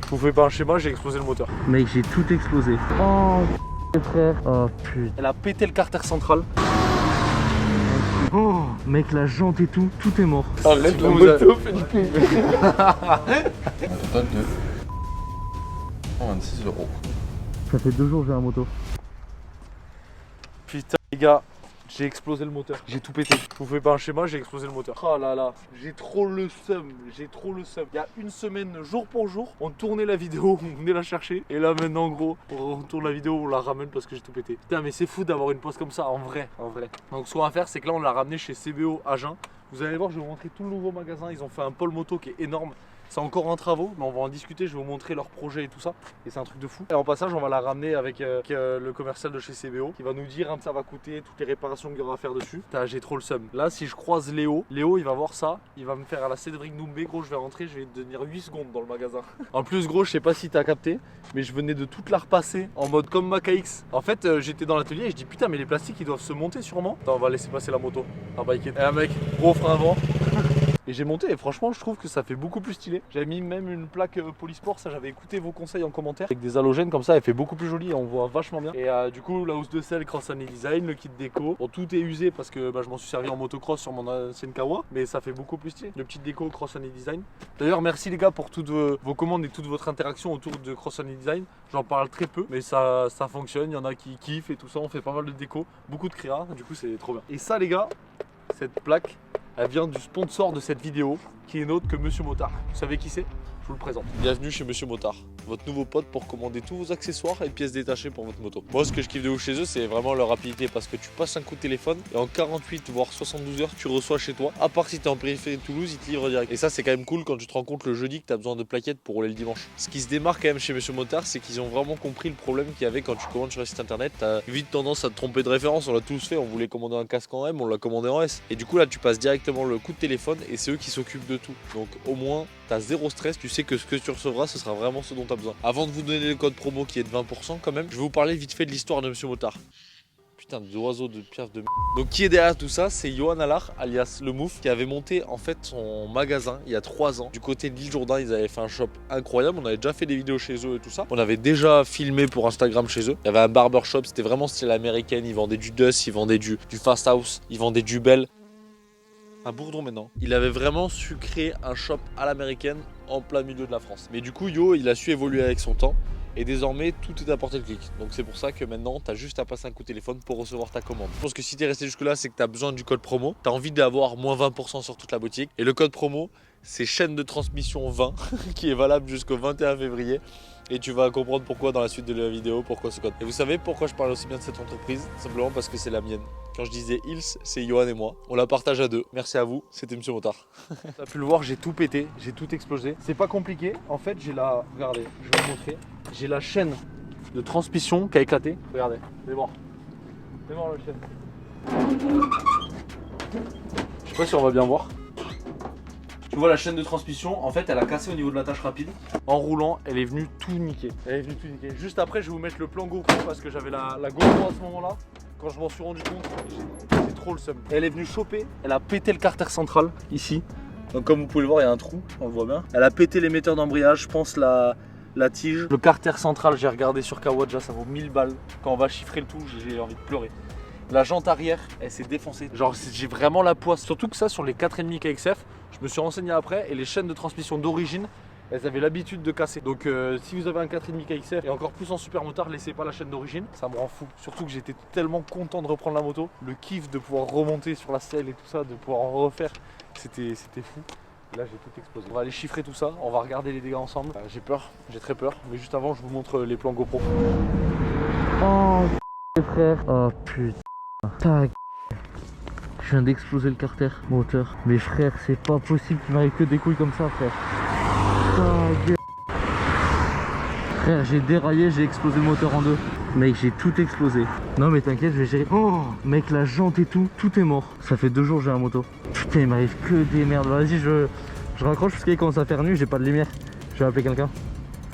Je vous fais pas un schéma, j'ai explosé le moteur. Mec, j'ai tout explosé. Oh frère. Oh putain. Elle a pété le carter central. Oh mec, la jante et tout est mort. Arrête la moto, Felipe. Total de 126 €. Ça fait 2 jours que j'ai un moto. Putain les gars, j'ai explosé le moteur. J'ai tout pété. Je vous fais pas un schéma, j'ai explosé le moteur. Oh là là, j'ai trop le seum. J'ai trop le seum. Il y a une semaine, jour pour jour, on tournait la vidéo, on venait la chercher. Et là maintenant, en gros, on tourne la vidéo, on la ramène parce que j'ai tout pété. Putain, mais c'est fou d'avoir une pause comme ça, en vrai. Donc ce qu'on va faire, c'est que là, on l'a ramené chez CBO Agen. Vous allez voir, je vais vous montrer tout le nouveau magasin. Ils ont fait un pôle moto qui est énorme. C'est encore en travaux, mais on va en discuter, je vais vous montrer leur projet et tout ça. Et c'est un truc de fou. Et en passage, on va la ramener avec le commercial de chez CBO qui va nous dire ça va coûter, toutes les réparations qu'il y aura à faire dessus. J'ai trop le seum. Là, si je croise Léo, il va voir ça, il va me faire à la Cédric Doumbé. Gros, je vais rentrer, je vais tenir 8 secondes dans le magasin. En plus, gros, je sais pas si t'as capté, mais je venais de toute la repasser en mode comme ma KX. En fait, j'étais dans l'atelier et je dis putain, mais les plastiques ils doivent se monter sûrement. Attends, on va laisser passer la moto. Ah bah, un mec, gros frein avant. Et j'ai monté et franchement je trouve que ça fait beaucoup plus stylé. J'avais mis même une plaque Polysport, ça j'avais écouté vos conseils en commentaire. Avec des halogènes comme ça, elle fait beaucoup plus joli et on voit vachement bien. Et du coup la housse de selle Cross Sunny Design, le kit déco. Bon, tout est usé parce que je m'en suis servi en motocross sur mon ancienne Kawa. Mais ça fait beaucoup plus stylé. Le petit déco Cross Sunny Design. D'ailleurs merci les gars pour toutes vos commandes et toute votre interaction autour de Cross Sunny Design. J'en parle très peu mais ça fonctionne, il y en a qui kiffent et tout ça. On fait pas mal de déco, beaucoup de créa, du coup c'est trop bien. Et ça les gars, cette plaque, elle vient du sponsor de cette vidéo, qui est nôtre que Monsieur Motard. Vous savez qui c'est? Je vous le présente. Bienvenue chez Monsieur Motard, votre nouveau pote pour commander tous vos accessoires et pièces détachées pour votre moto. Moi, ce que je kiffe de ouf chez eux, c'est vraiment leur rapidité parce que tu passes un coup de téléphone et en 48 voire 72 heures, tu reçois chez toi. À part si tu es en périphérie de Toulouse, ils te livrent direct. Et ça, c'est quand même cool quand tu te rends compte le jeudi que tu as besoin de plaquettes pour rouler le dimanche. Ce qui se démarque quand même chez Monsieur Motard, c'est qu'ils ont vraiment compris le problème qu'il y avait quand tu commandes sur le site internet. Tu as vite tendance à te tromper de référence. On l'a tous fait, on voulait commander un casque en M, on l'a commandé en S. Et du coup, là, tu passes directement le coup de téléphone et c'est eux qui s'occupent de tout. Donc au moins, tu as zéro stress, tu sais que ce que tu recevras, ce sera vraiment ce dont tu as besoin. Avant de vous donner le code promo qui est de 20% quand même, je vais vous parler vite fait de l'histoire de Monsieur Motard. Putain, d'oiseaux de pierre de. Donc qui est derrière tout ça, c'est Johan Allard, alias Le Mouf, qui avait monté en fait son magasin il y a 3 ans. Du côté de l'île Jourdain, ils avaient fait un shop incroyable. On avait déjà fait des vidéos chez eux et tout ça. On avait déjà filmé pour Instagram chez eux. Il y avait un barbershop, c'était vraiment style américaine. Ils vendaient du Dust, ils vendaient du Fast House, ils vendaient du Bell. Un bourdon maintenant. Il avait vraiment su créer un shop à l'américaine en plein milieu de la France. Mais du coup, Yo, il a su évoluer avec son temps. Et désormais, tout est à portée de clic. Donc c'est pour ça que maintenant, tu as juste à passer un coup de téléphone pour recevoir ta commande. Je pense que si tu es resté jusque là, c'est que tu as besoin du code promo. Tu as envie d'avoir moins 20% sur toute la boutique. Et le code promo, c'est chaîne de transmission 20 qui est valable jusqu'au 21 février. Et tu vas comprendre pourquoi dans la suite de la vidéo, pourquoi ce code. Et vous savez pourquoi je parle aussi bien de cette entreprise? Simplement parce que c'est la mienne. Quand je disais Ils, c'est Johan et moi. On la partage à deux. Merci à vous, c'était Monsieur Motard. Tu as pu le voir, j'ai tout pété, j'ai tout explosé. C'est pas compliqué. En fait, j'ai la... Regardez, je vais vous montrer. J'ai la chaîne de transmission qui a éclaté. Regardez, c'est mort. C'est mort la chaîne. Je sais pas si on va bien voir. Tu vois la chaîne de transmission, en fait elle a cassé au niveau de la tâche rapide. En roulant, elle est venue tout niquer. Juste après, je vais vous mettre le plan GoPro parce que j'avais la GoPro à ce moment-là. Quand je m'en suis rendu compte, j'ai trop le seum. Elle est venue choper, elle a pété le carter central ici. Donc comme vous pouvez le voir, il y a un trou, on le voit bien. Elle a pété l'émetteur d'embrayage, je pense la tige. Le carter central, j'ai regardé sur Kawadja, ça vaut 1000 balles. Quand on va chiffrer le tout, j'ai envie de pleurer. La jante arrière, elle s'est défoncée. Genre j'ai vraiment la poisse. Surtout que ça, sur les 4,5 KXF, je me suis renseigné après et les chaînes de transmission d'origine, elles avaient l'habitude de casser. Donc si vous avez un 4,5 KXF et encore plus en super motard, laissez pas la chaîne d'origine. Ça me rend fou. Surtout que j'étais tellement content de reprendre la moto. Le kiff de pouvoir remonter sur la selle et tout ça, de pouvoir en refaire, c'était fou. Là j'ai tout explosé. On va aller chiffrer tout ça, on va regarder les dégâts ensemble. J'ai peur, j'ai très peur. Mais juste avant, je vous montre les plans GoPro. Oh frère. Oh putain. Tac. Je viens d'exploser le carter moteur. Mais frère, c'est pas possible qu'il m'arrive que des couilles comme ça, frère. Tac. Frère, j'ai déraillé, j'ai explosé le moteur en deux. Mec, j'ai tout explosé. Non mais t'inquiète, je vais gérer. Oh mec, la jante et tout est mort. Ça fait 2 jours que j'ai un moto. Putain, il m'arrive que des merdes. Vas-y, je raccroche parce qu'il commence à faire nuit, j'ai pas de lumière. Je vais appeler quelqu'un.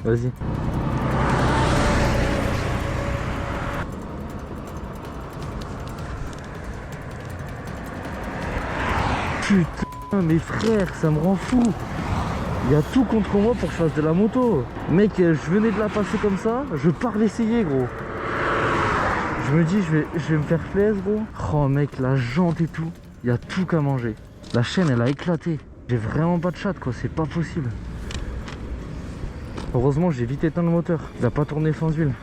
Vas-y. Putain, mes frères, ça me rend fou. Il y a tout contre moi pour que je fasse de la moto. Mec, je venais de la passer comme ça, je pars l'essayer, gros. Je me dis, je vais me faire plaisir, gros. Oh mec, la jante et tout, il y a tout qu'à manger. La chaîne, elle a éclaté. J'ai vraiment pas de chat, quoi, c'est pas possible. Heureusement, j'ai vite éteint le moteur. Il a pas tourné sans huile.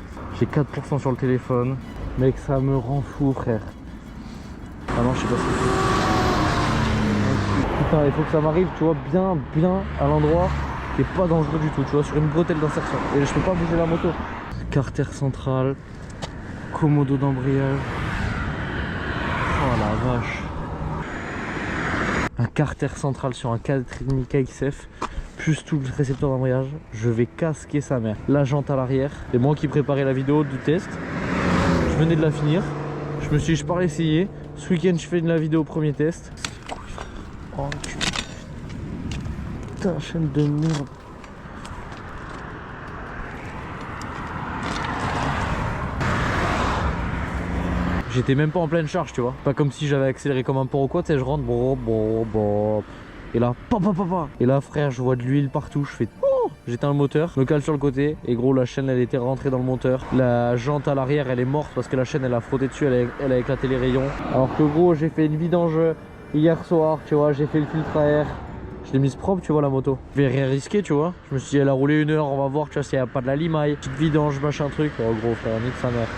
J'ai 4% sur le téléphone. Mec, ça me rend fou, frère. Ah non, je sais pas ce que c'est. Putain, il faut que ça m'arrive, tu vois, bien à l'endroit qui est pas dangereux du tout, tu vois, sur une bretelle d'insertion. Et je peux pas bouger la moto. Carter central, commodo d'embrayage. Oh la vache. Un carter central sur un 4,5 KXF, plus tout le récepteur d'embrayage. Je vais casquer sa mère. La jante à l'arrière. C'est moi qui préparais la vidéo du test. Je venais de la finir. Je me suis dit, je pars essayer. Ce week-end, je fais de la vidéo premier test. Oh putain, chaîne de merde. J'étais même pas en pleine charge, tu vois. Pas comme si j'avais accéléré comme un porc ou quoi, tu sais, je rentre, bon. Et là, papa. Et là, frère, je vois de l'huile partout, je fais oh, j'éteins le moteur, me cale sur le côté. Et gros, la chaîne, elle était rentrée dans le moteur. La jante à l'arrière, elle est morte parce que la chaîne, elle a frotté dessus, elle a éclaté les rayons. Alors que gros, j'ai fait une vidange hier soir, tu vois, j'ai fait le filtre à air. Je l'ai mise propre, tu vois, la moto. Je vais rien risquer, tu vois. Je me suis dit, elle a roulé 1 heure, on va voir, tu vois, s'il n'y a pas de la limaille. Petite vidange, machin truc. Oh gros, frère, nique sa mère.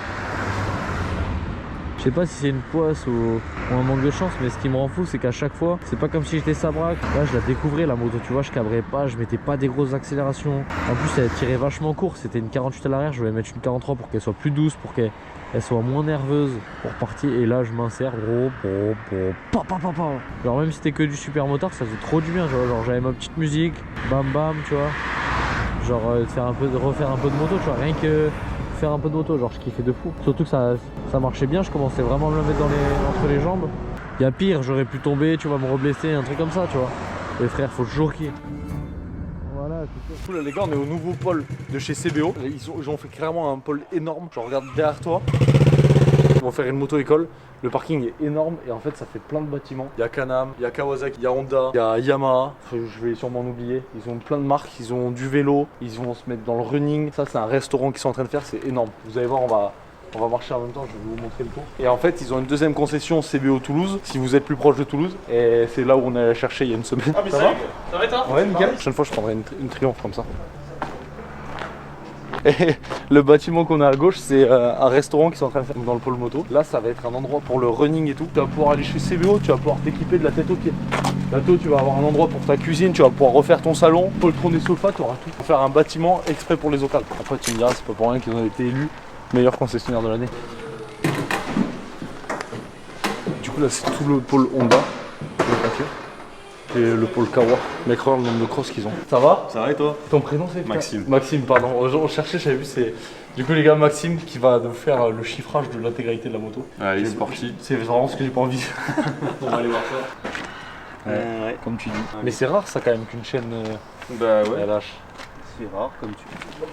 Je sais pas si c'est une poisse ou un manque de chance, mais ce qui me rend fou, c'est qu'à chaque fois, c'est pas comme si j'étais sabrac. Là, je la découvrais la moto, tu vois, je cabrais pas, je mettais pas des grosses accélérations. En plus, elle tirait vachement court, c'était une 48 à l'arrière, je voulais mettre une 43 pour qu'elle soit plus douce, pour qu'elle soit moins nerveuse pour partir. Et là, je m'insère, gros, papa. Genre, même si c'était que du super motard, ça faisait trop du bien, tu vois. Genre, j'avais ma petite musique, bam, tu vois. Genre, refaire un peu de moto, tu vois, rien que faire un peu de moto, genre je kiffais de fou. Surtout que ça marchait bien, je commençais vraiment à me le mettre entre les jambes. Il y a pire, j'aurais pu tomber, tu vas me reblesser, un truc comme ça, tu vois. Les frères, faut toujours qu'il. Voilà, c'est Là les gars, on est au nouveau pôle de chez CBO. Ils ont fait clairement un pôle énorme. Je regarde derrière toi. Ils vont faire une moto-école. Le parking est énorme et en fait ça fait plein de bâtiments. Il y a Can-Am, il y a Kawasaki, il y a Honda, il y a Yamaha. Je vais sûrement en oublier. Ils ont plein de marques, ils ont du vélo, ils vont se mettre dans le running. Ça c'est un restaurant qu'ils sont en train de faire, c'est énorme. Vous allez voir, on va marcher en même temps, je vais vous montrer le tour. Et en fait, ils ont une deuxième concession CBO Toulouse, si vous êtes plus proche de Toulouse. Et c'est là où on est allé chercher il y a une semaine. Ah mais ça va toi? Ouais, nickel. La prochaine fois, je prendrai une Triumph comme ça. Et le bâtiment qu'on a à gauche, c'est un restaurant qui sont en train de faire dans le pôle moto. Là, ça va être un endroit pour le running et tout. Tu vas pouvoir aller chez CBO, tu vas pouvoir t'équiper de la tête aux pieds. Bientôt, tu vas avoir un endroit pour ta cuisine, tu vas pouvoir refaire ton salon, poltron des sofas, tu auras tout. Pour faire un bâtiment exprès pour les locales. Après, tu me diras, c'est pas pour rien qu'ils ont été élus meilleur concessionnaire de l'année. Du coup, là, c'est tout le pôle Honda. Et le pôle Kawa. Mec, regarde le nombre de crosses qu'ils ont. Ça va? Ça va et toi? Ton prénom c'est Maxime. Maxime, pardon. On cherchait, j'avais vu, c'est. Du coup, les gars, Maxime qui va nous faire le chiffrage de l'intégralité de la moto. Allez, c'est parti. C'est vraiment ce que j'ai pas envie. On va aller voir ça. Ouais, comme tu dis. Mais c'est rare ça quand même qu'une chaîne Bah ouais. elle lâche. C'est rare comme tu dis.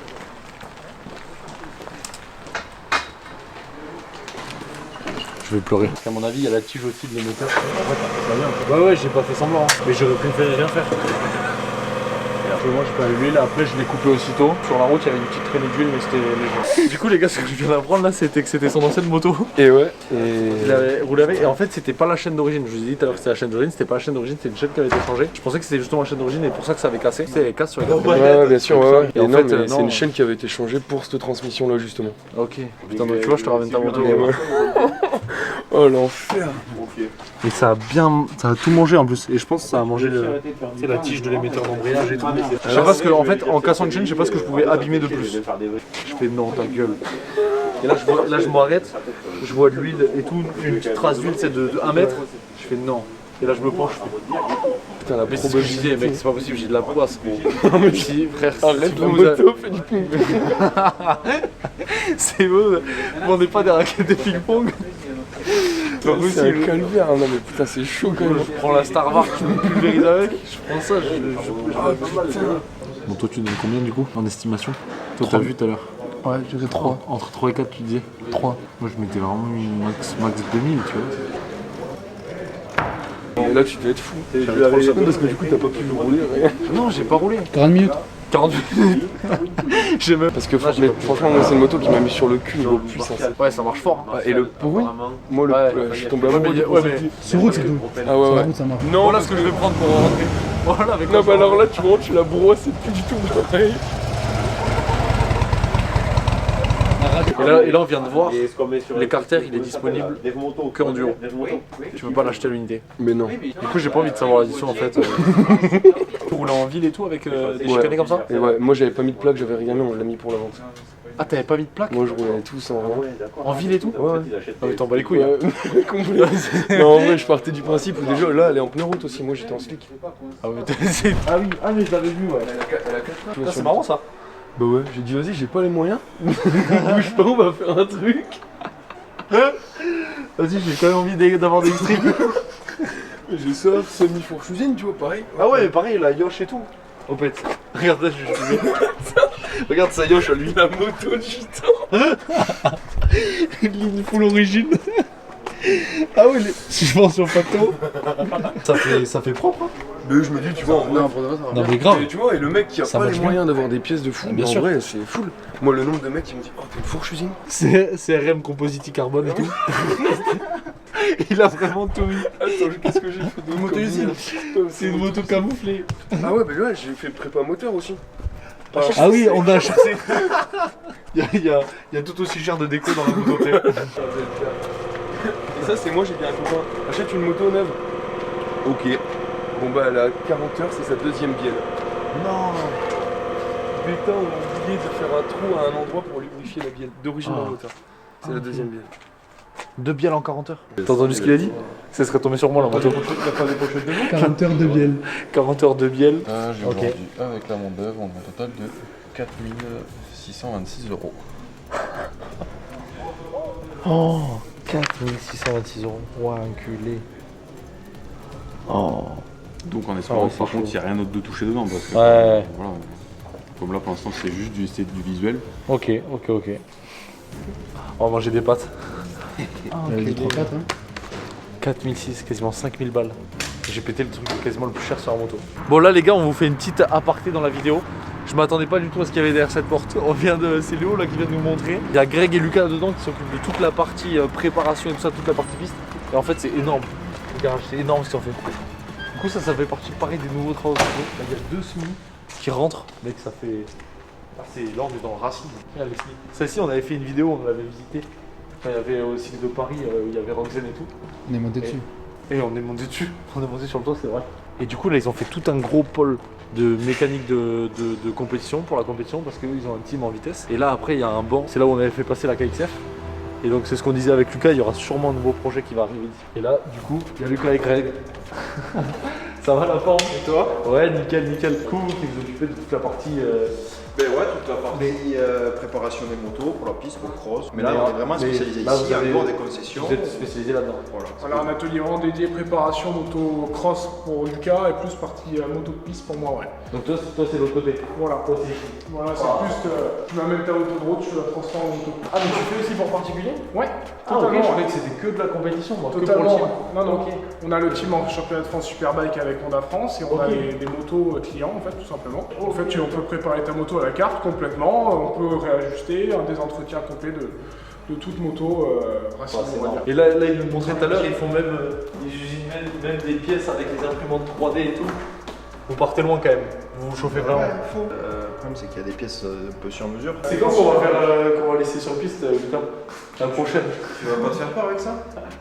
Je vais pleurer. Parce qu'à mon avis, il y a la tige aussi de l'émetteur. Ouais, j'ai pas fait semblant. Hein. Mais j'aurais préféré rien faire. Moi, j'ai pas l'huile. Après, je l'ai coupé aussitôt. Sur la route, il y avait une petite traînée d'huile, mais c'était léger. Du coup, les gars, ce que je viens d'apprendre là, c'était que c'était son ancienne moto. Et ouais. Il avait roulé avec. Et en fait, c'était pas la chaîne d'origine. Je vous ai dit tout à l'heure que c'était la chaîne d'origine. C'était pas la chaîne d'origine, c'était une chaîne qui avait été changée. Je pensais que c'était justement la chaîne d'origine et pour ça que ça avait cassé. C'était casse sur les gars. Ouais, bien sûr, ouais. Et en fait, c'est une chaîne qui avait été changée pour cette transmission là justement. Ok. Putain, donc tu vois, je te ramène ta moto. Oh l'enfer. Et ça a tout mangé en plus. Et je pense que ça a mangé la tige de l'émetteur d'embrayage et tout. Je sais pas ce que, en fait, en cassant une chaîne, je sais pas ce que je pouvais abîmer de plus. Je fais non, ta gueule. Et là, je m'arrête, je vois de l'huile et tout, une petite trace d'huile, c'est de 1 mètre. Je fais non. Et là, je me penche, je fais putain, la probabilité, mec, c'est pas possible, j'ai de la poisse, gros. Mais si, frère, arrête la moto, fais du ping. C'est beau, on n'est pas des raquettes de ping-pong. C'est un calvaire, non mais putain, c'est chaud quand même. Je prends la Starvar, je me pulvérise avec, je prends ça, Bon, toi, tu donnes combien du coup en estimation? Toi, t'as vu tout à l'heure? Ouais, je dirais 3. Entre 3 et 4, tu disais 3. Moi, je mettais vraiment une max 2000, tu vois. Et là, tu devais être fou. Et J'avais trop le seum parce que du coup, t'as pas pu le rouler, rien. Non, j'ai pas roulé. 40 minutes. 40 minutes. J'ai même. Parce que franchement, moi, c'est une moto qui m'a mis sur le cul niveau puissance. Ouais, ça marche fort. Hein. Et le bruit, moi, je suis tombé amoureux du Ouais, mais. Sur route, c'est tout. Ah ouais, ouais. Ça marche. Non, Voilà ce que je vais prendre pour rentrer. Voilà, avec non, bah alors là, tu rentres, tu la brosse, c'est plus du tout pareil. Et là, on vient de voir, l'écarter, il est disponible que en duo. Tu peux pas l'acheter à l'unité. Mais non. Du coup, j'ai pas envie de savoir l'addition en fait. Tu roules en ville et tout avec des chicanés comme ça? Et ouais, moi, j'avais pas mis de plaque, j'avais rien mis, on l'a mis pour la vente. Ah, t'avais pas mis de plaque? Moi, je roulais tout sans rien. En ville et tout? Ouais, ouais. Ah, mais t'en bats les couilles. Hein. Ouais, complet. Non, en vrai, je partais du principe où déjà, là, elle est en pneu route aussi. Moi, j'étais en slick. Ah, mais ah oui, je l'avais vu, ouais. Ah, c'est marrant ça. Bah ouais, j'ai dit, vas-y, j'ai pas les moyens. Bouge pas, on va faire un truc. Vas-y, j'ai quand même envie d'avoir des strips. J'ai ça, semi-fourchousine, tu vois, pareil. Ah ouais, mais pareil, la yoche et tout. Au pète. Regarde là, regarde sa yoche à lui. La moto de gitan. Ligne full origine. Ah ouais, suspension photo. Ça fait propre. Hein. Mais je me dis, tu vois, en vrai. Non, mais grave. Et tu vois, et le mec qui a Ça pas les marche moyens d'avoir des pièces de fou, bien en sûr. vrai, c'est full. Moi, le nombre de mecs qui me disent, oh, t'as une fourche-usine. C'est RM Composite Carbone et tout. Il a vraiment tout mis. Attends, qu'est-ce que j'ai fait de Une moto usine. C'est une moto camouflée. Ah ouais, mais ouais, j'ai fait prépa moteur aussi. Ah oui, on a acheté. Il y a tout aussi cher de déco dans la moto. Et ça, c'est moi, j'ai dit à un copain, achète une moto neuve. Ok. Bon bah, elle a 40 heures, c'est sa deuxième bielle. Non. Putain, on a oublié de faire un trou à un endroit pour lubrifier la bielle d'origine d'un moteur. C'est la deuxième bielle. 2 bielles en 40 heures. T'as entendu ce qu'il a dit? Ça serait tombé sur moi la moto. T'as pas des pochettes de 40 heures de bielle. 40 heures de bielle. J'ai Ok. vendu avec la main d'œuvre un total de 4 626 €. Oh, 4626 €. Ouah, enculé. Oh. Donc en espérant ouais, que par c'est contre chaud. il n'y a rien d'autre de touché dedans parce que Ouais. voilà, comme là pour l'instant c'est juste du visuel. Ok. On va manger des pâtes. Des 3-4, hein. 4006, quasiment 5000 balles. J'ai pété le truc quasiment le plus cher sur la moto. Bon là les gars, on vous fait une petite aparté dans la vidéo. Je m'attendais pas du tout à ce qu'il y avait derrière cette porte. C'est Léo là qui vient de nous montrer. Il y a Greg et Lucas dedans qui s'occupent de toute la partie préparation et tout ça, toute la partie piste. Et en fait c'est énorme. Regarde, c'est énorme ce qu'ils ont fait. Du coup ça fait partie pareil des nouveaux travaux. Là, il y a 2 semis qui rentrent. Mec, ça fait... Ah, c'est l'orgue dans Racine. Regarde les semis. Celle-ci on avait fait une vidéo, on l'avait visité. Enfin, il y avait au Cirque de Paris, où il y avait Roxane et tout. On est monté dessus. Et on est monté dessus, on est monté sur le toit, c'est vrai. Et du coup là ils ont fait tout un gros pôle de mécanique de compétition pour la compétition parce qu'ils ont un team en vitesse. Et là après il y a un banc, c'est là où on avait fait passer la KXF. Et donc c'est ce qu'on disait avec Lucas, il y aura sûrement un nouveau projet qui va arriver ici. Et là du coup il y a Lucas et Greg. Ça va la forme? Et toi? Ouais, nickel. Cool, qui vous occupez de toute la partie... Ben ouais, toute la partie préparation des motos pour la piste, pour le cross. Mais là, Mais on est vraiment spécialisé là, ici, vous avez- encore des concessions. Vous êtes spécialisé là-dedans. Voilà, un atelier vraiment dédié préparation moto-cross pour Lucas et plus partie moto de piste pour moi, ouais. Donc toi c'est l'autre côté. Voilà, Toi aussi. voilà c'est plus tu m'amènes ta moto de route, je la transforme en moto. Ah mais tu fais aussi pour particulier? Ouais, Ah ok, totalement. je croyais que c'était que de la compétition moi, Totalement. que pour le team. Non, non. Ok. On a le team en championnat de France Superbike avec Honda France et on a Ok. des motos clients en fait, tout simplement. En fait, on peut préparer ta moto à la carte complètement, on peut réajuster, des entretiens complets de toute moto racine, on va dire. Et là, ils nous montraient tout à l'heure, ils font même, ils usinent même des pièces avec les imprimantes 3D et tout. Vous partez loin quand même, vous vous chauffez vraiment. Le problème, c'est qu'il y a des pièces un peu sur mesure. C'est quand qu'on va faire, qu'on va laisser sur piste, Lucas? La prochaine. Tu vas pas te faire peur avec ça?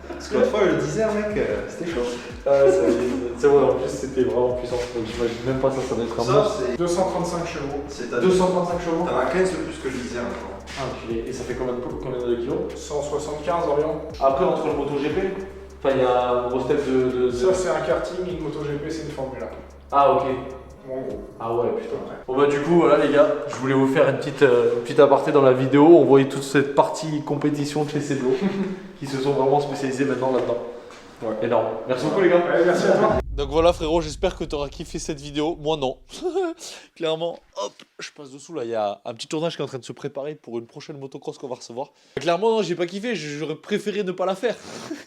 Parce que l'autre fois, le 10 mec, c'était chaud. C'est vrai, en plus c'était vraiment puissant. Donc j'imagine même pas ça, ça doit être un Ça, monstre. c'est. 235 chevaux. C'est-à-dire. 235 chevaux. T'en as 15 de plus que le 10 encore. Ah, enculé. Et ça fait combien de kilos? 175 environ. Après, entre le MotoGP, enfin il y a un gros step de... Ça, c'est un karting, une MotoGP, c'est une Formule 1. Ah, ok. En gros. Ah ouais, putain. Bon bah du coup, voilà les gars, je voulais vous faire une petite aparté dans la vidéo. On voyait toute cette partie compétition de chez Seblo qui se sont vraiment spécialisés maintenant là-dedans. Ouais. Énorme. Merci beaucoup les gars. Allez, merci à toi. Donc voilà frérot, j'espère que tu auras kiffé cette vidéo. Moi non. Clairement, hop, je passe dessous là. Il y a un petit tournage qui est en train de se préparer pour une prochaine motocross qu'on va recevoir. Clairement, non, j'ai pas kiffé. J'aurais préféré ne pas la faire.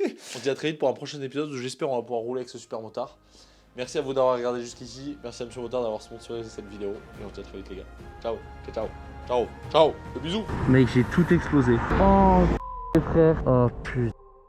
On se dit à très vite pour un prochain épisode où j'espère on va pouvoir rouler avec ce super motard. Merci à vous d'avoir regardé jusqu'ici. Merci à Monsieur Motard d'avoir sponsorisé cette vidéo. Et on se dit à très vite les gars. Ciao, ciao, ciao, ciao. Des bisous. Mec, j'ai tout explosé. Oh, frère. Oh putain.